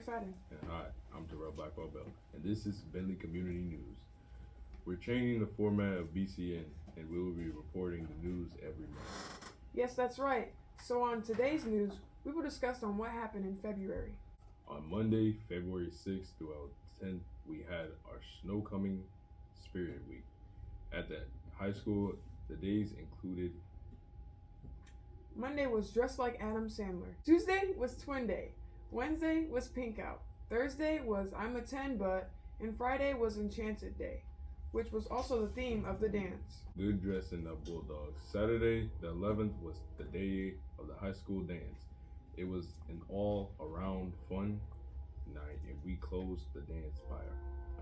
McFadden. And hi, I'm Terrell Blackwell Bell, and this is Bentley Community News. We're changing the format of BCN, and we will be reporting the news every month. Yes, that's right. So on today's news, we will discuss on what happened in February. On Monday, February 6th through 10th, we had our Snow Coming Spirit Week. At the high school, the days included Monday was Dressed Like Adam Sandler. Tuesday was Twin Day. Wednesday was Pink Out. Thursday was I'm a 10 But, and Friday was Enchanted Day, which was also the theme of the dance. Good Dressing Up Bulldogs. Saturday, the 11th, was the day of the high school dance. It was an all-around fun night, and we closed the dance by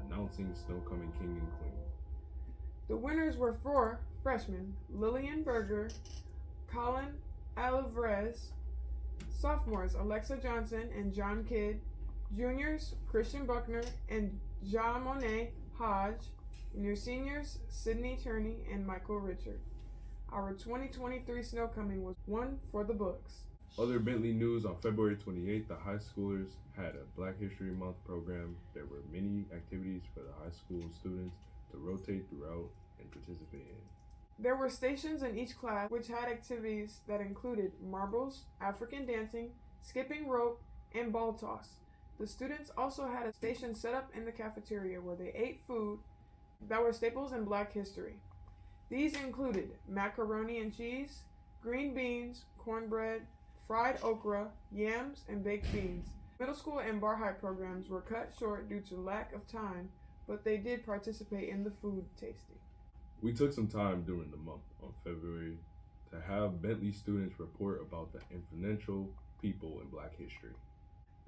announcing Snow Coming King and Queen. The winners were for freshmen Lillian Berger, Colin Alvarez, sophomores Alexa Johnson and John Kidd, juniors Christian Buckner and Jean Monet Hodge, and your seniors Sydney Turney and Michael Richard. Our 2023 Snow Coming was one for the books. Other Bentley news: on February 28th, the high schoolers had a Black History Month program. There were many activities for the high school students to rotate throughout and participate in. There were stations in each class which had activities that included marbles, African dancing, skipping rope, and ball toss. The students also had a station set up in the cafeteria where they ate food that were staples in Black history. These included macaroni and cheese, green beans, cornbread, fried okra, yams, and baked beans. Middle school and bar high programs were cut short due to lack of time, but they did participate in the food tasting. We took some time during the month on February to have Bentley students report about the influential people in Black history.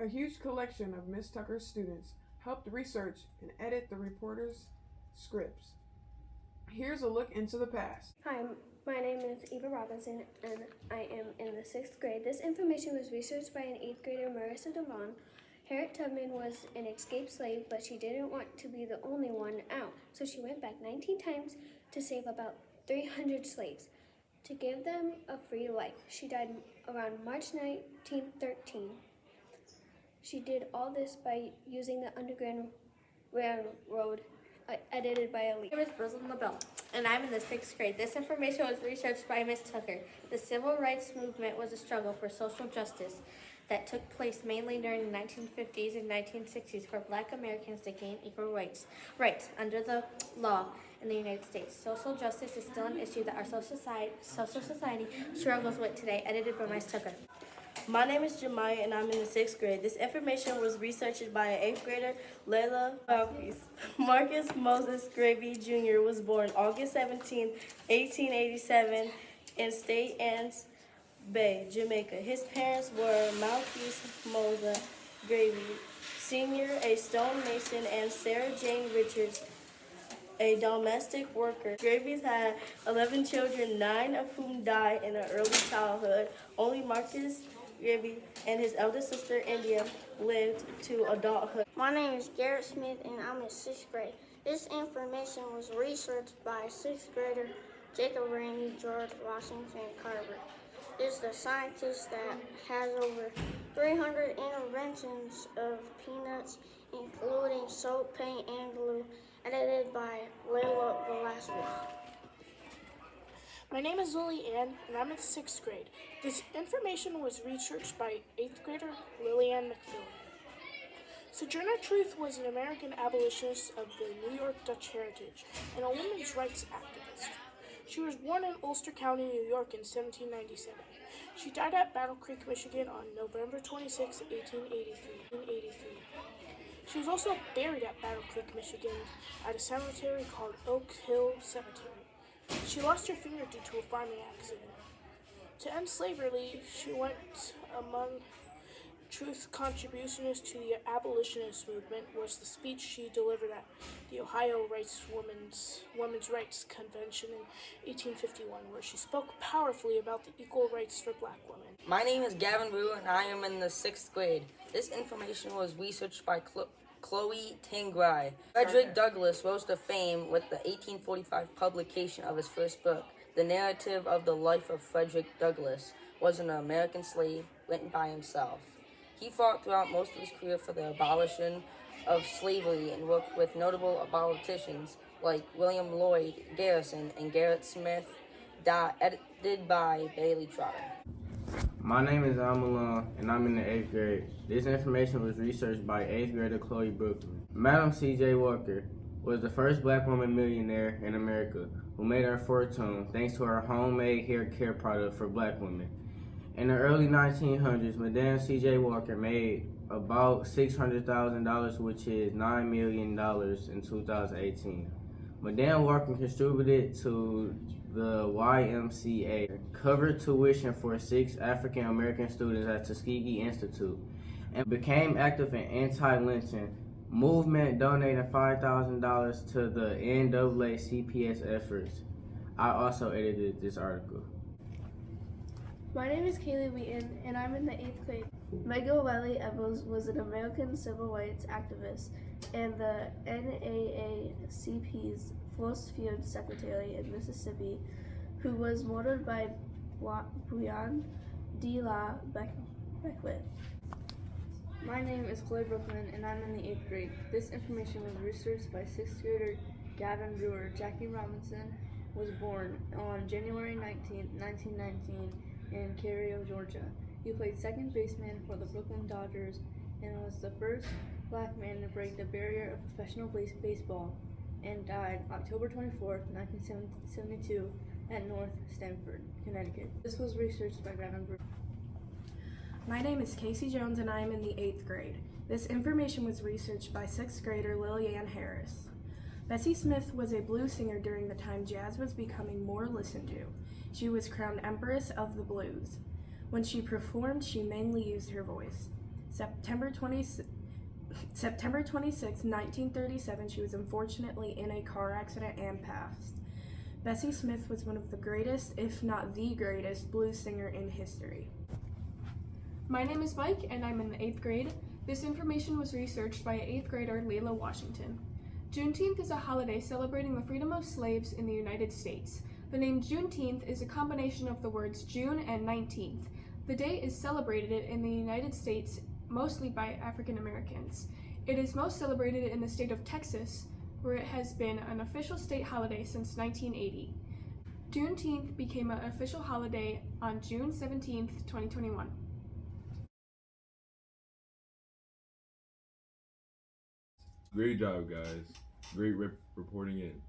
A huge collection of Miss Tucker's students helped research and edit the reporters' scripts. Here's a look into the past. Hi, my name is Eva Robinson, and I am in the 6th grade. This information was researched by an 8th grader, Marissa Devon. Harriet Tubman was an escaped slave, but she didn't want to be the only one out, so she went back 19 times to save about 300 slaves to give them a free life. She died around March 1913. She did all this by using the Underground Railroad, edited by a lead. My name is Rosalind LaBelle, and I'm in the 6th grade. This information was researched by Miss Tucker. The Civil Rights Movement was a struggle for social justice that took place mainly during the 1950s and 1960s for Black Americans to gain equal rights under the law in the United States. Social justice is still an issue that our social society struggles with today, edited by Miss Tucker. My name is Jemiah, and I'm in the 6th grade. This information was researched by an 8th grader, Layla Malkis. Marcus Moses Gravy Jr. was born August 17, 1887 in St. Anne's Bay, Jamaica. His parents were Malkis Moses Gravy Sr., a stonemason, and Sarah Jane Richards, a domestic worker. Gravies had 11 children, 9 of whom died in early childhood. Only Marcus Gravy and his eldest sister, India, lived to adulthood. My name is Garrett Smith, and I'm in 6th grade. This information was researched by 6th grader Jacob Randy George Washington Carver. Is the scientist that has over 300 inventions of peanuts, including soap, paint, and glue, edited by Layla Velasquez. My name is Lily Ann, and I'm in 6th grade. This information was researched by 8th grader Lillian McPhillan. Sojourner Truth was an American abolitionist of the New York Dutch heritage and a women's rights activist. She was born in Ulster County, New York in 1797. She died at Battle Creek, Michigan on November 26, 1883. She was also buried at Battle Creek, Michigan at a cemetery called Oak Hill Cemetery. She lost her finger due to a farming accident. To end slavery, she went among Truth's contributions to the abolitionist movement was the speech she delivered at the Ohio Women's Rights Convention in 1851, where she spoke powerfully about the equal rights for Black women. My name is Gavin Rue, and I am in the 6th grade. This information was researched by Chloe Tingrai. Frederick Douglass rose to fame with the 1845 publication of his first book. The narrative of the life of Frederick Douglass was an American slave written by himself. He fought throughout most of his career for the abolition of slavery and worked with notable abolitionists like William Lloyd Garrison and Gerrit Smith, edited by Bailey Trotter. My name is Al Malone, and I'm in the 8th grade. This information was researched by 8th grader Chloe Brooklyn. Madam C.J. Walker was the first black woman millionaire in America who made her fortune thanks to her homemade hair care product for black women. In the early 1900s, Madame C.J. Walker made about $600,000, which is $9 million in 2018. Madame Walker contributed to the YMCA, covered tuition for 6 African American students at Tuskegee Institute, and became active in anti-lynching movement, donating $5,000 to the NAACP's efforts. I also edited this article. My name is Kaylee Wheaton, and I'm in the 8th grade. Megan Wiley Evans was an American civil rights activist and the NAACP's Force Field Secretary in Mississippi, who was murdered by Breonna Taylor Beckwith. My name is Chloe Brooklyn, and I'm in the 8th grade. This information was researched by 6th grader Gavin Brewer. Jackie Robinson was born on January 19, 1919 in Cairo, Georgia. He played second baseman for the Brooklyn Dodgers and was the first black man to break the barrier of professional baseball, and died October 24, 1972 at North Stamford, Connecticut. This was researched by Gavin Brewer. My name is Casey Jones, and I am in the 8th grade. This information was researched by 6th grader Lillian Harris. Bessie Smith was a blues singer during the time jazz was becoming more listened to. She was crowned Empress of the Blues. When she performed, she mainly used her voice. September 26, 1937, she was unfortunately in a car accident and passed. Bessie Smith was one of the greatest, if not the greatest, blues singer in history. My name is Mike, and I'm in the 8th grade. This information was researched by 8th grader Layla Washington. Juneteenth is a holiday celebrating the freedom of slaves in the United States. The name Juneteenth is a combination of the words June and 19th. The day is celebrated in the United States mostly by African Americans. It is most celebrated in the state of Texas, where it has been an official state holiday since 1980. Juneteenth became an official holiday on June 17, 2021. Great job, guys. Great reporting in.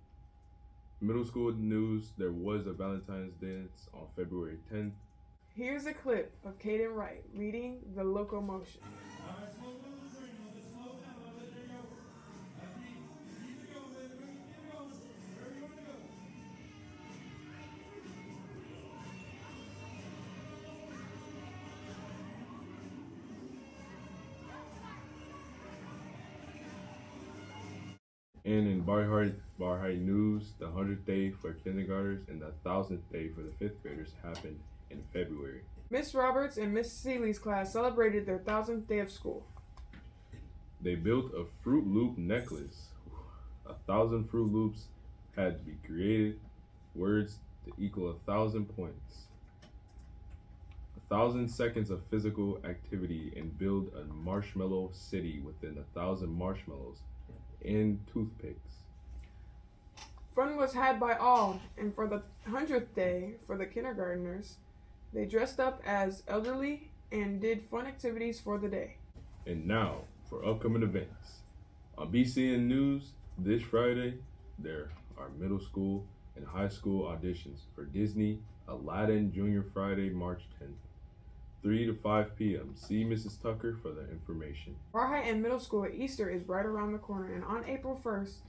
Middle school news, there was a Valentine's dance on February 10th. Here's a clip of Caden Wright reading The Locomotion. And in Bar High news, the 100th day for kindergartners and the 1000th day for the 5th graders happened in February. Miss Roberts and Miss Seeley's class celebrated their 1000th day of school. They built a Fruit Loop necklace. 1,000 Fruit Loops had to be created, words to equal 1,000 points. 1,000 seconds of physical activity and build a marshmallow city within 1,000 marshmallows and toothpicks. Fun was had by all, and for the 100th day for the kindergartners, they dressed up as elderly and did fun activities for the day. And now for upcoming events. On BCN News, this Friday, there are middle school and high school auditions for Disney Aladdin Junior Friday, March 10th. 3 to 5 p.m. See Mrs. Tucker for the information. Bar High and Middle School at Easter is right around the corner, and on April 1st,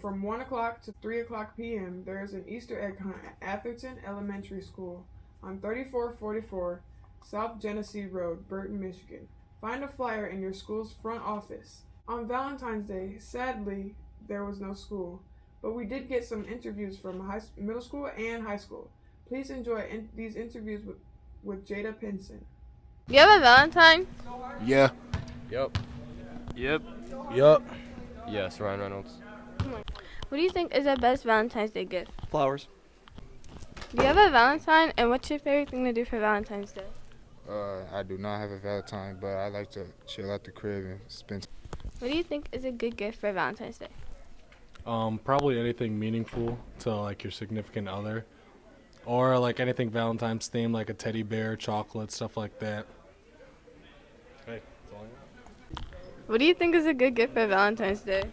from 1 o'clock to 3 o'clock p.m., there is an Easter egg hunt at Atherton Elementary School on 3444 South Genesee Road, Burton, Michigan. Find a flyer in your school's front office. On Valentine's Day, sadly, there was no school, but we did get some interviews from middle school and high school. Please enjoy these interviews with Jada Pinson. You have a Valentine? Yeah. Yep. Yep. Yep. Yes, Ryan Reynolds. What do you think is the best Valentine's Day gift? Flowers. Do you have a Valentine, and what's your favorite thing to do for Valentine's Day? I do not have a Valentine, but I like to chill at the crib and spend. What do you think is a good gift for Valentine's Day? Probably anything meaningful to like your significant other, or like anything Valentine's themed, like a teddy bear, chocolate, stuff like that. Hey, that's all I got. What do you think is a good gift for Valentine's Day?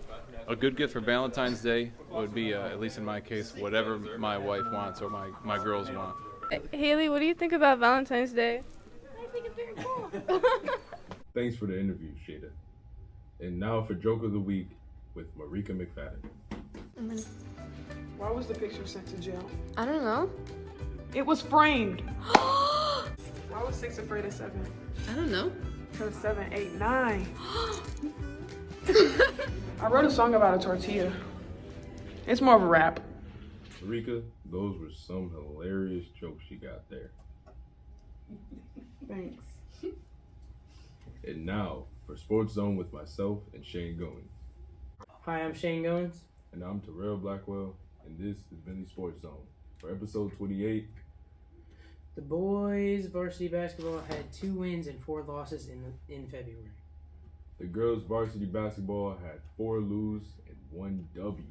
A good gift for Valentine's Day would be, at least in my case, whatever my wife wants or my girls want. Haley, what do you think about Valentine's Day? I think it's very cool. Thanks for the interview, Shada. And now for Joke of the Week with Marika McFadden. Why was the picture sent to jail? I don't know. It was framed. Why was 6 afraid of 7? I don't know. Because 7, 8, 9. I wrote a song about a tortilla. It's more of a rap. Marika, those were some hilarious jokes you got there. Thanks. And now for Sports Zone with myself and Shane Goins. Hi, I'm Shane Goins. And I'm Terrell Blackwell, and this is Bentley Sports Zone. For episode 28, the boys varsity basketball had 2 wins and 4 losses in February. The girls varsity basketball had 4 lose and 1 W.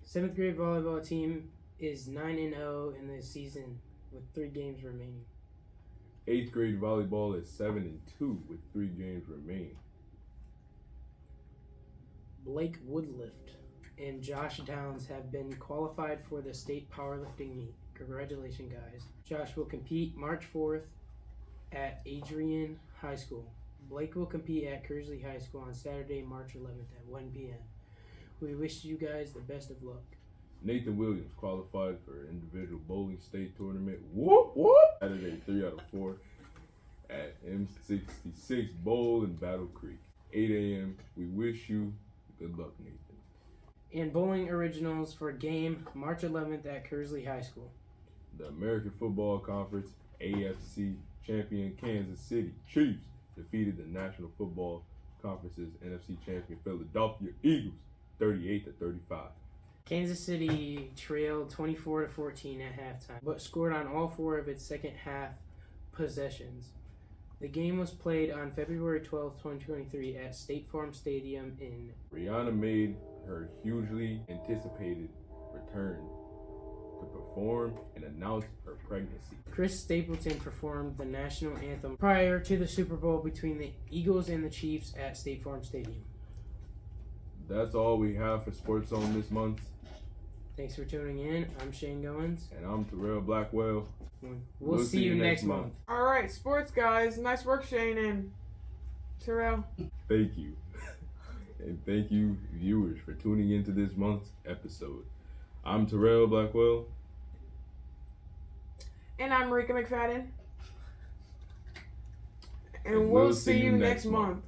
7th grade volleyball team is 9-0 in the season with 3 games remaining. 8th grade volleyball is 7-2 with 3 games remaining. Blake Woodlift and Josh Downs have been qualified for the state powerlifting meet. Congratulations, guys. Josh will compete March 4th at Adrian High School. Blake will compete at Kersley High School on Saturday, March 11th at 1 p.m. We wish you guys the best of luck. Nathan Williams qualified for individual bowling state tournament. Whoop, whoop! Saturday, 3 out of 4 at M66 Bowl in Battle Creek. 8 a.m. We wish you good luck, Nathan. And bowling originals for game March 11th at Kersley High School. The American Football Conference AFC champion Kansas City Chiefs defeated the National Football Conference's NFC champion Philadelphia Eagles 38-35. Kansas City trailed 24-14 at halftime, but scored on all 4 of its second half possessions. The game was played on February 12, 2023 at State Farm Stadium in... Rihanna made her hugely anticipated return to perform and announce her pregnancy. Chris Stapleton performed the national anthem prior to the Super Bowl between the Eagles and the Chiefs at State Farm Stadium. That's all we have for Sports Zone this month. Thanks for tuning in. I'm Shane Goins. And I'm Terrell Blackwell. We'll see you next month. All right, sports guys. Nice work, Shane and Terrell. Thank you. And thank you, viewers, for tuning into this month's episode. I'm Terrell Blackwell. And I'm Marika McFadden. And we'll see you next month.